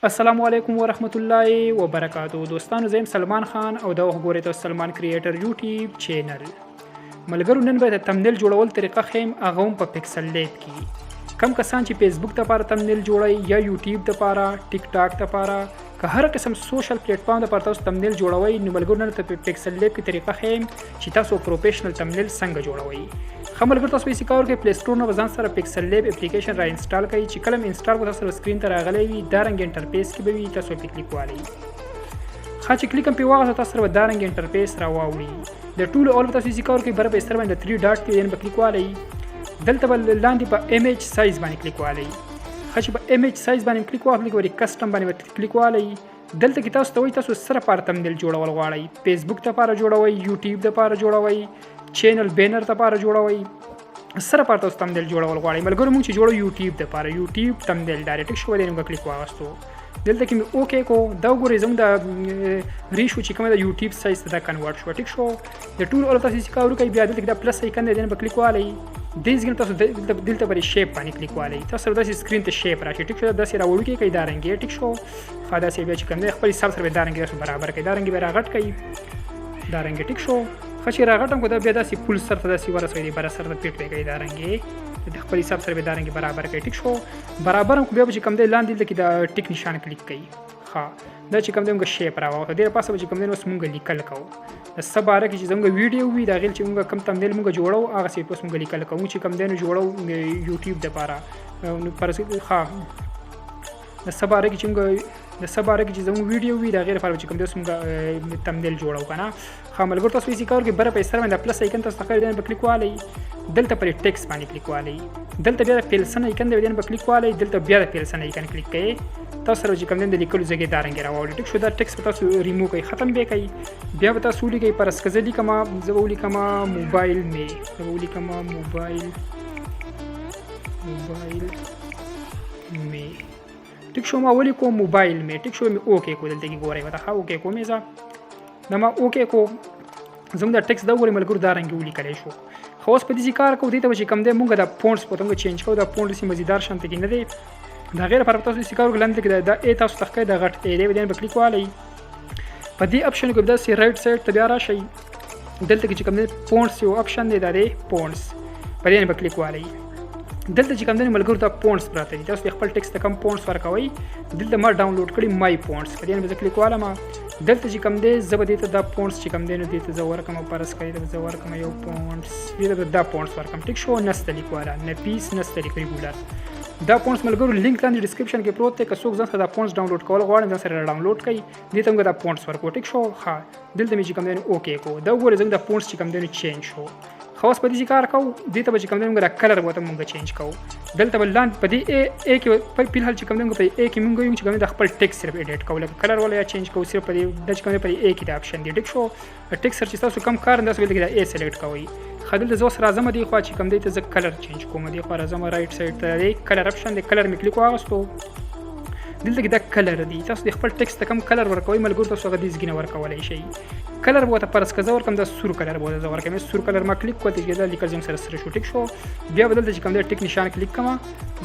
السلام علیکم ورحمت الله وبرکاتو. دوستانو زم سلمان خان او دا وګورئ تاسو سلمان کریټر یوټیوب چینل. ملګرو نن به د تمنیل جوړول طریقه خیم هغه هم په پکسل لیب کې. کم کسان چې فیسبوک ته لپاره تمنیل جوړي یا یوټیوب ته لپاره ټیک ټاک ته لپاره که هر قسم سوشل پلیټ فارم لپاره تاسو تمنیل جوړوي نو ملګرو نن ته پکسل لیب کې طریقه خیم چې تاسو پروفیشنل تمنیل څنګه جوړوي. خملګر تاسو به کار کې پلی سٹور نه ځان سره پکسل لیب اپلیکیشن را انسټال کړئ چې کلم انسټال کو تاسو سکرین ته راغلی وي دا رنګ انټرفیس کې به وي تاسو په کلیک والي. خا چې کلیک په واغه تاسو سره دا رنګ انټرفیس را واوړي. د ټول اول تاسو کار کې بر په استر باندې 3 ډاټ کې په کلیک والي. دلته بل لاندې په ایمیج سایز باندې کلیک والي. خا چې په ایمیج سایز باندې کلیک واخلئ ګوري کسٹم باندې کلیک والي. دلته کې تاسو ته وایي تاسو سره پار تمنیل جوړول غواړئ. فیسبوک ته لپاره جوړوي، یوټیوب ته لپاره جوړوي، چینل بینر ته لپاره جوړوي. سره پار تاسو تمنیل جوړول غواړئ. ملګرو موږ چې جوړو یوټیوب ته لپاره یوټیوب تمنیل ډایرکټ شو دی نو کلیک واغستو. دلته کې مې اوکې کو دا وګورئ زموږ د ریشو چې کومه د یوټیوب سایز ته دا کنورټ شو. ټیک شو د ټول اول تاسو کار وکړئ بیا دلته کې دا پلس آیکن دی په کلیک والي. دیس ګل تاسو دلته پر شیپ باندې کلیک والي. تاسو داسې سکرین ته شیپ راشي. ټیک شو داسې راوړو کې دا رنګ ټیک شو خاصه سی بیا چې کوم دی خپل حساب سره دا رنګ برابر کړئ. دا رنګ به راغټ کړئ. دا رنګ ټیک شو خشي راغټم کو دا بیا داسې فول سر ته داسې ورسوي بر سر ته پیټ وکړئ. دا رنګ د خپل حساب سره به دا رنګ برابر کړئ. ټیک شو برابر کو بیا چې کوم دی لاندې کې دا ټیک نشان کلیک کړئ. ها دا چې کوم دی موږ شیپ راوړو ډیر پاسه چې کوم دی اوس موږ لیکل کوو. د سباره کې چې زموږ ویډیو وي دا غل چې موږ کم تمنیل موږ جوړو هغه سی اوس موږ لیکل کوو چې کوم دی نو جوړو یوټیوب د لپاره نو پر ها د سباره کې چې موږ زموږ ویډیو وي دا غیر لپاره چې کوم دی اوس موږ تمنیل جوړو کنه. ها ملګرو تاسو یې کار کې بر په سر باندې پلس آیکن تاسو ښکاري دی په کلیک والي. دلته پر ټیکس باندې کلیک والي. دلته بیا پیلسن آیکن دی په کلیک والي. دلته بیا پیلسن آیکن کلیک کړئ. تاسو سره چې کوم د لیکلو ځای دا رنګ راوړل. ټیک شو دا ټیکس په تاسو ریموو کړئ ختم به کړئ. بیا به تاسو لیکئ پر اسکزلی کما زولی کما موبایل می زولی کما موبایل می ټیک شو ما ولی کو موبایل می ټیک شو می اوکې کو دلته کې ګورئ وته ها اوکې کو میزه دا ما اوکې کو زموږ د ټیکس دا ګورئ ملګرو دا رنګ ولیکلی شو. خو اوس په دې کار کوو دې ته چې کوم دی موږ د فونټس په توګه چینج کوو. دا فونټ سي مزیدار شانته کې نه دی دا غیر پر تاسو چې کار وکړل کې دا ای تاسو تخکې دا غټ ای دی په کلیک والي. په دې اپشن کې دا سی رائټ سایډ ته بیا راشي. دلته کې چې کوم دی فونټس یو اپشن دی دا دی فونټس په دې په کلیک والي. دلته چې کوم دی ملګرو دا فونټس پراته دي تاسو خپل ټیکس ته کوم فونټس ورکوي. دلته ما ډاونلوډ کړی مای فونټس په دې په کلیک والم. دلته چې کوم دی زه به دې ته دا فونټس چې کوم دی نو دې ته زه ورکم پرس کړی زه ورکم یو فونټس دې ته دا فونټس ورکم. ټیک شو نسته لیکواله نه پیس نسته لیک ریګولر. دا فونټس ملګرو لینک لاندې ډسکرپشن کې پروت دی که څوک ځان سره دا فونټس ډاونلوډ کول غواړي ځان سره ډاونلوډ کړئ. دې ته موږ دا فونټس ورکو. ټیک شو ها دلته مې چې کوم دی اوکې کو دا وګورئ زموږ دا فونټس چې کوم دی چینج شو. خاص په دې کار کوو دې ته چې کوم دی موږ دا کلر وته موږ چینج کوو. دلته بل لاندې په دې ا کې په الحال چې کوم دی موږ په ا کې موږ یو چې کوم دی خپل ټیکس صرف اډیټ کوو لکه کلر ولا یا چینج کوو صرف په دې د چې کوم دی په ا کې دا اپشن دی. ټیک شو ټیکس سرچ تاسو کم کار انداز ولې دا ا سلیکټ کوئ. خدل د زوس راځم دی خو چې کوم دی ته ز کلر چینج کوم دی خو راځم رائټ سایډ ته دی کلر اپشن دی کلر می کلیک واغستو. دلته کې دا کلر دی تاسو د خپل ټیکس ته کم کلر ورکوي ملګرو تاسو غدي زګینه ورکولای شي. کلر وته پرس کزه ورکم د سور کلر بوله زه ورکم سور کلر ما کلیک کوته چې دا لیکل زم سره سره شو. ټیک شو بیا بدل چې کوم دی ټیک نشان کلیک کما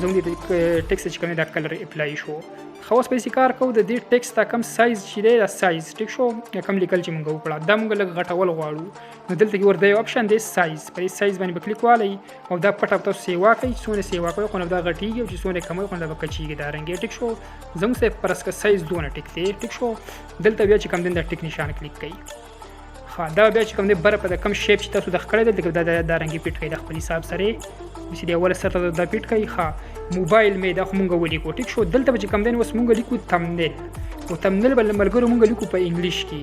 زم دی ټیکس چې کوم دا کلر اپلای شو. خاص په کار کوو د دې ټیکس ته کم سایز چې دی دا سایز ټیک شو یا کم لیکل چې موږ وکړه دا موږ لږ غټول غواړو نو دلته کې ورته یو اپشن دی سایز په سایز باندې کلیک والي او دا پټ تاسو سیوا کوي څونه سیوا کوي خو دا غټیږي او چې څونه کم خو دا بکچیږي دا رنګ. ټیک شو زموږ سه پرس کا سایز دونه ټیک دی. ټیک شو دلته بیا چې کوم دی دا ټیک نشان کلیک کړئ. ها دا بیا چې کوم دی بر په کم شیپ چې تاسو د خړې دلته دا رنګ پیټ کړئ د خپل حساب سره چې دی اول سره دا پیټ کړئ. ها موبایل می دا مونږ ولیکو. ټیک شو دلته چې کوم دی اوس مونږ لیکو تمنیل او تمنیل بل ملګرو مونږ لیکو په انګلیش کې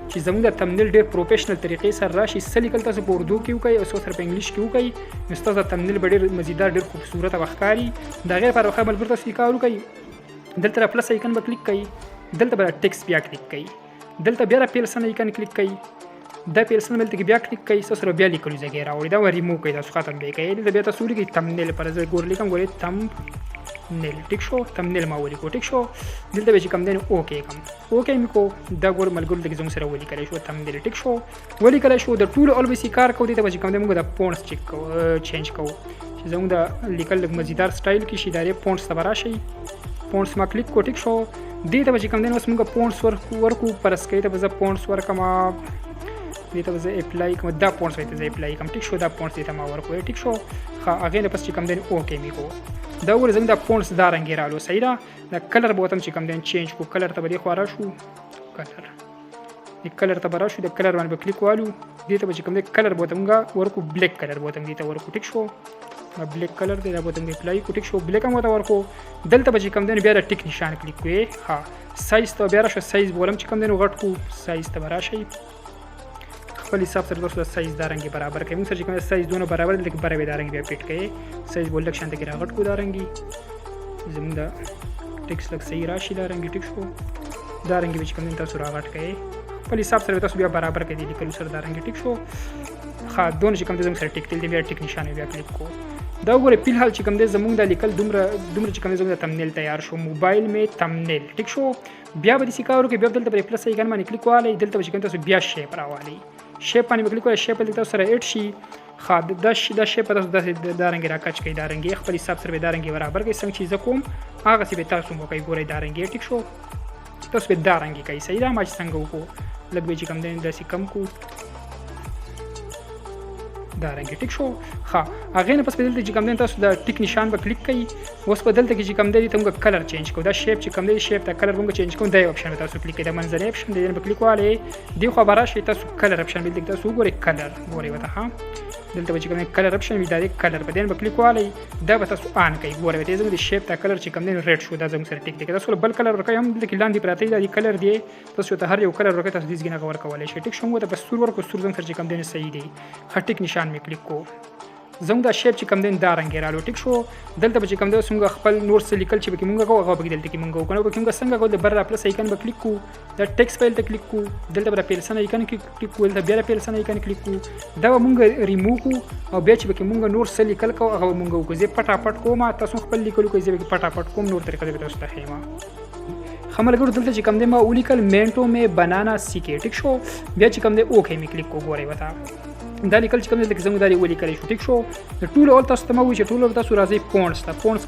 چې زموږ د تمنیل ډېر پروفیشنل طریقې سره راشي. سلیکل تاسو په اردو کې وکړئ او سره په انګلیش کې وکړئ نو تاسو تمنیل ډېر مزیدار ډېر خوبصورت او ښکاري. دا غیر پر خبر ملګرو تاسو کار وکړئ. دلته پلس آیکن به کلیک کړئ. دلته به ټیکس بیا کلیک کړئ. دلته بیا پیلسن آیکن کلیک کړئ. دا پیلسن ملته کې بیا کلیک کړئ تاسو سره بیا لیکلو ځای راوړي دا ریموو کړئ تاسو ختم به کړئ. دلته بیا تاسو لیکئ تمنیل پر ځای ګور لیکم ګورئ تمنیل. ټیک شو تمنیل ما ولیکو. ټیک شو دلته به چې کوم دی اوکې کوم اوکې مې کو دا ګور ملګرو دغه زموږ سره ولیکلی شو تمنیل. ټیک شو ولیکلی شو د ټولو اول کار کوو دې ته چې کوم دی موږ د فونټس چیک کوو چینج کوو چې زموږ د لیکل مزیدار سټایل کې شي دا فونټس ته راشي. فونټس ما کلیک کو. ټیک شو دې ته به چې کوم دی اوس موږ پونډس ورکو پرس کوي ته به زه پونډس ورکم دې ته به زه اپلای کوم دا پونډس وایي ته زه اپلای کوم ټیک شو دا پونډس دې ته ما ورکوی ټیک شو ښه هغې نه پس چې کوم دی اوکې مې کو دا وګوره زموږ دا پونډس دا رنګ یې رالو صحیح ده دا کلر به ورته چې کوم دی چینج کو کلر ته به دې خوا راشو کلر ته به راشو د کلر باندې به کلیک والو دې ته به چې کوم دی کلر به ورته موږ ورکو بلیک کلر به ورته دې ته ورکو ټیک شو بلیک کلر دی دا به ورته اپلای کو ټیک شو بلیک هم ورته ورکو دلته به چې کوم دی بیا د ټیک نشان کلیک کوئ ها سایز ته بیا راشه سایز بولم چې کوم دی غټ کو سایز ته به راشئ خپل حساب سره تاسو د سایز دا رنګ برابر کړئ موږ سره چې کوم سایز دونه برابر دي لکه برابر دا رنګ بیا پیټ کړئ سایز بول لک شانته کې راغټ کو دا رنګي زموږ دا ټیکس لک صحیح راشي دا رنګ ټیک شو دا رنګ به چې کوم تاسو راغټ کړئ خپل حساب سره تاسو بیا برابر کړئ لیکلو سره دا رنګ ټیک شو ښه دونه چې کوم زموږ سره ټیک تل دی بیا ټیک نشانه بیا کلیک کو دا وګورئ فی الحال چې کوم دی زموږ د لیکل دومره چې کوم زموږ د تمنیل تیار شو موبایل می تمنیل ټیک شو بیا به دې کار وکړئ بیا دلته پر پلس ایکن باندې کلیک والئ دلته به چې کوم تاسو بیا شیپ راوالئ شیپ باندې کلیک والئ شیپ دلته سره ایډ شي ښه دا شیپ تاسو داسې دا رنګ راکچ کړئ دا رنګ خپل حساب سره دا رنګ برابر کړئ څنګه چې زه کوم هغسې به تاسو هم وکړئ ګورئ دا رنګ ټیک شو تاسو به دا رنګ کوئ صحیح ده ما چې څنګه وکړو لږ به چې کوم دی داسې کم کړو دا رنګ ټیک شو ښه هغې نه پس په دلته چې کوم دی تاسو د ټیک نشان به کلیک کوئ اوس په دلته کې چې کوم دی ته موږ کلر چینج کوو دا شیپ چې کوم دی شیپ ته کلر موږ چینج کوو دا یو اپشن به تاسو کلیک کوئ د منځنی اپشن دی به کلیک والئ دې خوا به راشئ تاسو کلر اپشن به تاسو وګورئ کلر ګورئ ورته ها دلته به چې کوم کلر اپشن وي دا د کلر په دې به کلیک والئ دا به تاسو آن کوئ ګورئ ورته زموږ د شیپ ته کلر چې کوم دی ریډ شو دا زموږ سره ټیک دی که تاسو بل کلر ورکوئ هم دلته کې لاندې پراته دي دا د کلر دی تاسو ته هر یو کلر ورکوئ تاسو دې ځګې نه ورکولی شئ ټیک شو موږ ته په سور ورکړو سور زموږ سره چې کوم دی صحیح دی ښه ټیک نشان مې کلیک کو زموږ دا شیپ چې کوم دی دا رنګ یې رالو ټیک شو دلته به چې کوم دی اوس موږ خپل نور څه لیکل چې پکې موږ کوو هغه پکې دلته کې موږ وکړو پکې موږ څنګه کوو د بر را پلس ایکن به کلیک کوو دا ټیکس فایل ته کلیک کوو دلته به پیلسن ایکن کلیک کوو دلته بیا پیلسن ایکن کلیک کوو دا به موږ ریموو کوو او بیا چې پکې موږ نور څه لیکل کوو هغه موږ وکړو زه پټاپټ کوم تاسو خپل لیکلو کوئ زه پټاپټ کوم نور طریقه به تاسو ته ښیم خملګرو دلته چې کوم دی ما ولیکل مینټو می بنانا سیکې ټیک شو بیا چې کوم دی اوکې مې کلیک کوو ګورئ ورته دا لیکل چې کوم دی لکه زموږ دا ولیکلی شو ټیک شو د ټولو اول تاسو ته ما وایي چې ټولو تاسو راځئ پونډس ته پونډس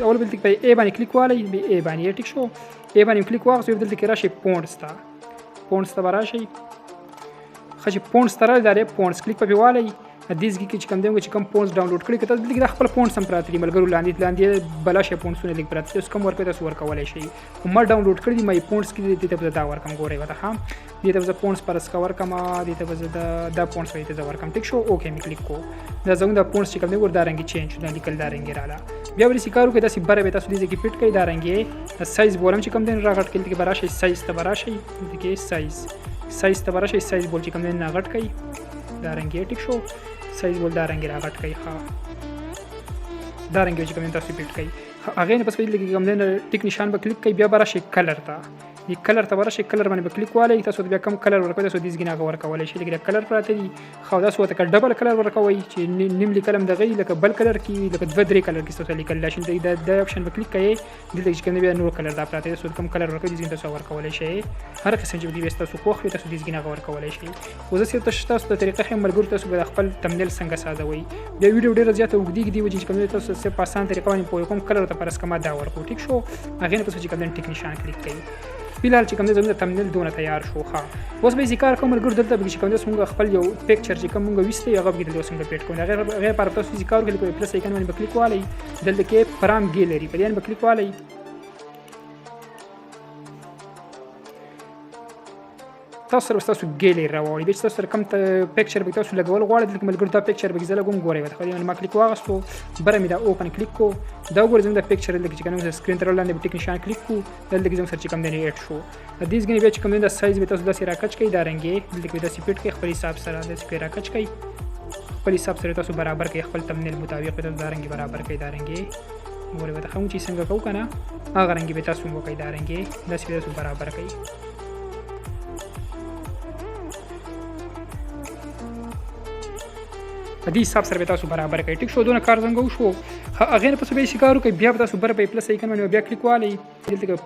اول به دلته په ای باندې کلیک والئ ای باندې ټیک شو ای باندې کلیک واخلئ دلته کې راشئ پونډس ته به راشئ ښه چې پونډس ته راغلئ دا دی پونډس کلیک پکې والئ دې ځای کې چې کوم دی چې کوم پونډس ډاونلوډ کړي که تاسو دلته کې دا خپل پونډس هم پراته دي ملګرو لاندې بلا شی پونډسونه لږ پراته دي اوس کوم ورکوئ تاسو ورکولی شئ خو ما ډاونلوډ کړي دي ما یې پونډس کې دي دې ته به زه دا ورکړم ګورئ ورته ښه دې ته به زه پونډس پرس کا ورکړم دې ته به زه دا پونډس به دې ته ورکړم ټیک شو اوکې مې کلیک کو دا زموږ دا پونډس چې کوم دی ور دا رنګ چینج شو دا لیکل دا رنګ راله بیا به داسې کار وکړئ داسې بره به تاسو دې ځای کې فټ کړئ دا رنګ یې سایز بولم چې کوم دی راغټ کړئ دلته کې به راشئ سایز ته به راشئ دلته کې سایز ته به راشئ سایز بول چې کوم دی راغټ کړئ دا رنګ یې ټیک شو سایز بول دا رنګ راغټ کړئ ښه دا رنګ چې کوم تاسو پیټ کړئ هغې نه پس په دې کې کوم دی ټیک نشان به کلیک کړئ بیا به راشئ کلر ته دې کلر ته به راشئ کلر باندې به کلیک والئ تاسو بیا کوم کلر ورکوئ تاسو دې ځګې نه هغه ورکولی شئ لکه کلر پراته دي ښه داسې ورته که ډبل کلر ورکوئ چې نیم لیکل هم دغه لکه بل کلر کې لکه 2-3 کلر کې تاسو لیکل شي دا اپشن به کلیک کړئ دلته چې کوم بیا نور کلر دا پراته دي تاسو کوم کلر ورکوئ دې تاسو ورکولی شئ هر قسم چې دې تاسو خوښ وي تاسو دې ځګې نه هغه ورکولی شئ خو زه صرف تاسو ته طریقه ښیم ملګرو تاسو به خپل تمنیل څنګه سازوئ بیا ویډیو ډېره زیاته اوږدېږي دې وجې چې کوم تاسو صرف په اسان طریقه باندې پوه کوم کلر ته پرس کما دا ورکړو ټیک شو هغې نه پس چې کوم ټیک نشان کلیک کړئ فی الحال چې کوم دی زموږ تمنیل دونه تیار شو ښه اوس به یې کار کوم ملګرو دلته به چې کوم دی اوس موږ خپل یو پکچر چې کوم موږ ویستی هغه به دلته اوس موږ پیټ کوو هغې لپاره تاسو یې کار وکړئ لکه پلس ایکن باندې به کلیک والئ دلته کې فرام ګیلري په دې باندې به کلیک والئ تاسو سره تاسو ګیلري راوړئ بیا چې تاسو سره کوم پکچر به تاسو لګول غواړئ دلته ملګرو دا پکچر به زه لګوم ګورئ ورته خو ما کلیک واخیستو بره مې دا اوپن کلیک کو دا وګورئ زموږ دا پکچر دلته چې کوم سکرین ته رالاندې به ټیک نشان کلیک کو دلته کې زموږ سره چې کوم دی ایډ شو دې ځګنې بیا چې کوم دی دا سایز به تاسو داسې راکچ کړئ دا رنګ یې دلته کې داسې فټ کړئ خپل حساب سره داسې کې راکچ کړئ خپل حساب سره تاسو برابر کړئ خپل تمنیل مطابق به تاسو دا رنګ برابر کړئ دا رنګ یې ګورئ ورته ښه چې څنګه کوو که نه هغه رنګ به تاسو وکړئ دا رنګ یې داسې به تاسو برابر کړئ په دې حساب سره به تاسو برابر کړئ. ټیک شو دونه کار څنګه وشو هغه نه پس به شي کار وکړئ بیا به تاسو بر په پلس ایکن باندې بیا کلیک والئ دلته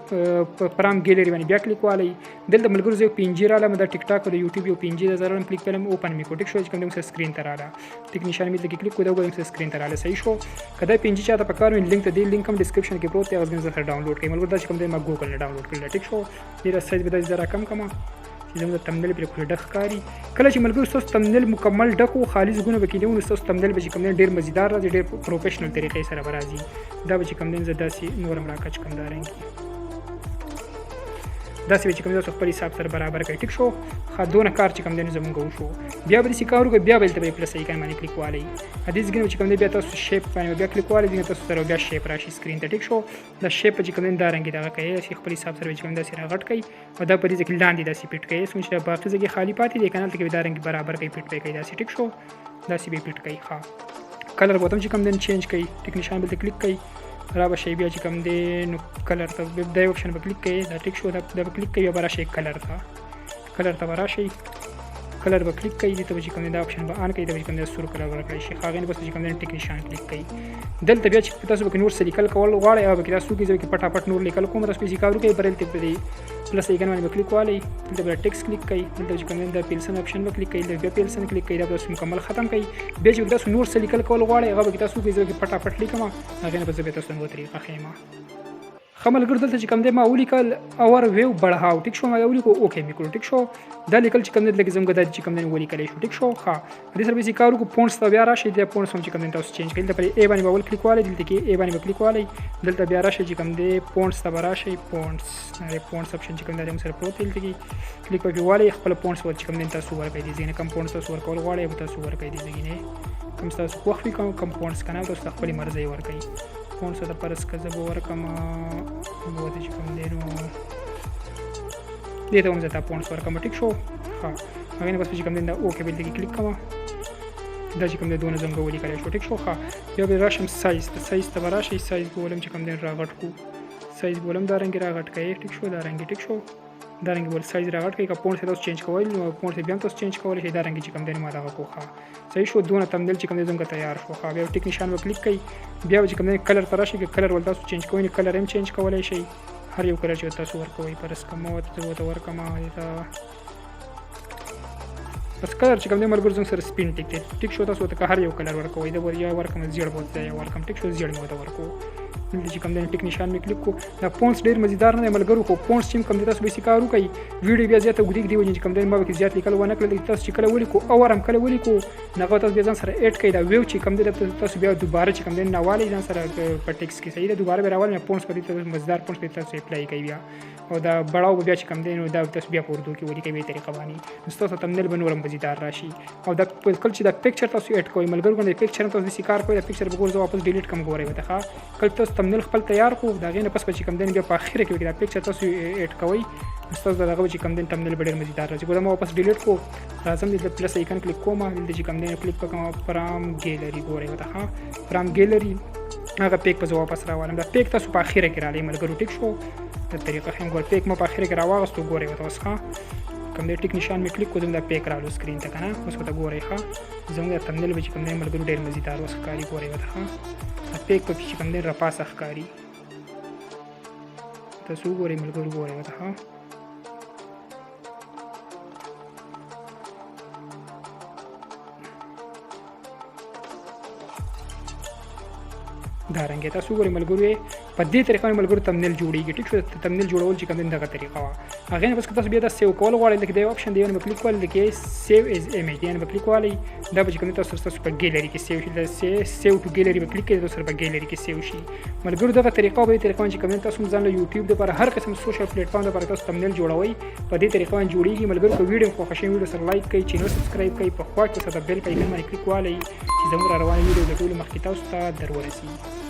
په پرام ګیلری باندې بیا کلیک والئ دلته ملګرو زه پینجی رااله د ټیک ټاک او د یوټیوب یو پینجی د زرم کلیک کړم اوپن میکو. ټیک شو چې کوم د سکرین ته رااله ټیک نشان می دلته کلیک کوم د سکرین ته رااله صحیح شو. کدا پینجی چاته په کار وین لینک ته دی لینک هم ډسکرپشن کې پروت دی هغه ځین سره ډاونلوډ کړئ. ملګرو دا چې کوم د ما ګوګل نه ډاونلوډ کړل. ټیک شو ډیر سایز به د زرا کم کما زموږ تمنل پر کول ډخ کاری کله چې ملګرو تاسو تمنل مکمل ډکو خالص غونه وکیلو نو تاسو تمنل به کوم ډیر مزیدار راځي ډیر پروفیشنل طریقې سره راځي دا به کوم دین زدا سي نورم راکچ کم دارنګي دا سی چې کوم تاسو خپل حساب سره برابر کړئ. ټیک شو خدونه کار چې کوم دین زمونږ وشو بیا به سی کارو بیا به تل پلس ایکن باندې کلیک والئ حدیث ګنو چې کوم دی بیا تاسو شیپ باندې بیا کلیک والئ تاسو سره بیا شیپ راشي سکرین ته. ټیک شو دا شیپ چې کوم دین دارنګي دا کوي چې خپل حساب سره چې کوم دا سره غټ کړئ او دا په دې ځکه لاندې دا سی پټ کړئ سمجه باقي ځکه خالی پاتې دی کنه ته دارنګي برابر کړئ پټ کړئ دا سی. ټیک شو دا سی به پټ کړئ ها کلر بوتم چې کوم دین چینج کړئ ټیک نشان به کلیک کړئ را به شی بیا چې کوم دی نو کلر ته د آپشن په کلیک کړئ دا ټیک شو دا په کلیک کړئ بیا راشي کلر ته راشي کلر به کلیک کړئ دته چې کوم دا آپشن به آن کړئ دا چې کوم دا سور کلر ورکړئ شي هغه نه بس چې کوم دا ټیک نشان کلیک کړئ دلته بیا چې تاسو به نور سلیکل کول غواړئ او به تاسو کې ځکه پټاپټ نور لیکل کوم تاسو به کارو کوي برل ته دی پلس ایکن باندې کلیک والئ دلته به ټیکس کلیک کړئ دلته چې کوم دا پیلسن آپشن به کلیک کړئ بیا پیلسن کلیک کړئ دا تاسو مکمل ختم کړئ بیا چې تاسو نور سلیکل کول غواړئ هغه به تاسو کې ځکه پټاپټ لیکم هغه نه به تاسو نو طریقه خیمه خمل ګرځل چې کوم دی ما ولیکل اور ویو بڑھاو. ټیک شو ما ولیکو اوکے میکرو. ټیک شو دا لیکل چې کوم دی لکه زموږ د چې کوم دی ولیکل شو. ټیک شو ها دې سره به کارو کو پونټس ته بیا راشي د پونټس هم چې کوم دی تاسو چینج کړئ په ای باندې اول کلیک والئ دلته کې ای باندې کلیک والئ دلته بیا راشي چې کوم دی پونټس ته راشي پونټس آپشن چې کوم دی سره پروت دلته کې کلیک وکړئ والئ خپل پونټس ور چې کوم دی تاسو ورکړئ دي ځینې کم پونټس تاسو ورکول غواړئ تاسو ورکړئ دي ځینې کم تاسو خوښ وي کم پونټس کنه تاسو خپل مرزي ورکړئ پونټس د پرس کزه به ورکم وو چې کوم دی نو دې ته هم زه پونټس ورکم. ټیک شو ها هغه نه بس چې کوم دی دا اوکې بل کې کلیک کوم دا چې کوم دی دونه زنګ ولیکل شو. ټیک شو ها بیا به راشم سایز ته راشي سایز بولم چې کوم دی راغټ کو سایز بولم دا رنګ راغټ کړئ. ټیک شو دا رنګ ټیک شو دا رنګ بول سایز راغټ کړئ که پونټس تاسو چینج کوئ نو پونټس بیا تاسو چینج کولی شئ دا رنګ چې کوم دی ما دغه کوخه صحیح شو دونه تمدل چې کوم دی زموږ تیار شو ها بیا ټیک نشان به کلیک کړئ بیا چې کوم دی کلر ته راشي کلر ول تاسو چینج کوئ نو کلر هم چینج کولی شئ هر یو کلر چې تاسو ورکوئ پرس کوم ته ورکم دا بس کلر چې کوم دی ملګرو زموږ سره سپین ټیک دی. ټیک شو تاسو ته هر یو کلر ورکوئ دا یا ورکم زیړ بوت دی ورکم. ټیک شو زیړ مو ته ورکو دلته چې کوم دی ټیک نشان می کلیک کو دا پونټس ډیر مزیدار نه ملګرو کو پونټس چې کوم دی تاسو به کارو کوي ویډیو بیا زیاته وګړي دی چې کوم دی ما به زیات لیکل ونه کړل تاسو چې کله ولیکو او ارم کله ولیکو نغه تاسو بیا ځان سره اډ کړئ دا ویو چې کوم دی تاسو بیا دوباره چې کوم دی نواله ځان سره په ټیکس کې صحیح ده دوباره به راول نه پونټس په دې مزیدار پونټس په تاسو اپلای کوي بیا او دا بڑاو بیا چې کوم دی نو دا تاسو بیا په اردو کې ولیکئ به طریقه باندې تاسو تمنل به نورم مزیدار راشي او دا کله چې دا پکچر تاسو اډ کوئ ملګرو باندې پکچر تاسو د کار کوئ دا پکچر به ګورځو واپس ډیلیټ کم غوړئ وته ښه کله تاسو تمنل خپل تیار کو دا غینه پس چې کوم دین بیا په اخر کې دا پکچر تاسو اډ کوئ تاسو دا هغه چې کوم دین تمنل ډیر مزیدار راځي ګورم واپس ډیلیټ کو لازم دې پلس ایکن کلیک کوم دې چې کوم دین کلیک کوم پرام ګیلری ګورئ وته ها پرام ګیلری هغه پیک په واپس راوالم دا پیک تاسو په اخر کې را لې ملګرو. ټیک شو د طریقه هم ګور پیک مو په اخر کې راوغستو ګورئ وته اوس ښه کوم دې ټیک نشان می کلیک کوم دا پیک رالو سکرین ته کنه اوس وته ګورئ ښه زموږ تمنل به کوم دې ملګرو ډیر مزیدار اوس ښکاری ګورئ وته ښه پیک په چې کوم دې را پاسه ښکاری تاسو ګورئ ملګرو ګورئ وته ښه دا رنګ تاسو ګورئ ملګرو په دې طریقه ملګرو تمنل جوړیږي. ټیک شو تمنل جوړول چې کوم دغه طریقه وا هغه نه بس تاسو بیا دا سیو کول غواړئ لکه د آپشن دی نو کلیک کول لکه سیو از ایمیج دی نو کلیک والئ دا به کوم تاسو په ګیلری کې سیو شي سیو ټو ګیلری به کلیک کړئ تاسو په ګیلری کې سیو شي ملګرو دغه طریقه به طریقه چې کوم تاسو ځان له یوټیوب لپاره هر قسم سوشل پلیټ فارم لپاره تاسو تمنل جوړوي په دې طریقه جوړیږي ملګرو په ویډیو خو خوشی ویډیو سره لایک کړئ چینل سبسکرایب کړئ په خوا کې سره بیل آیکن باندې کلیک والئ چې زموږ روانه ویډیو د ټول مخکې تاسو ته درورسي.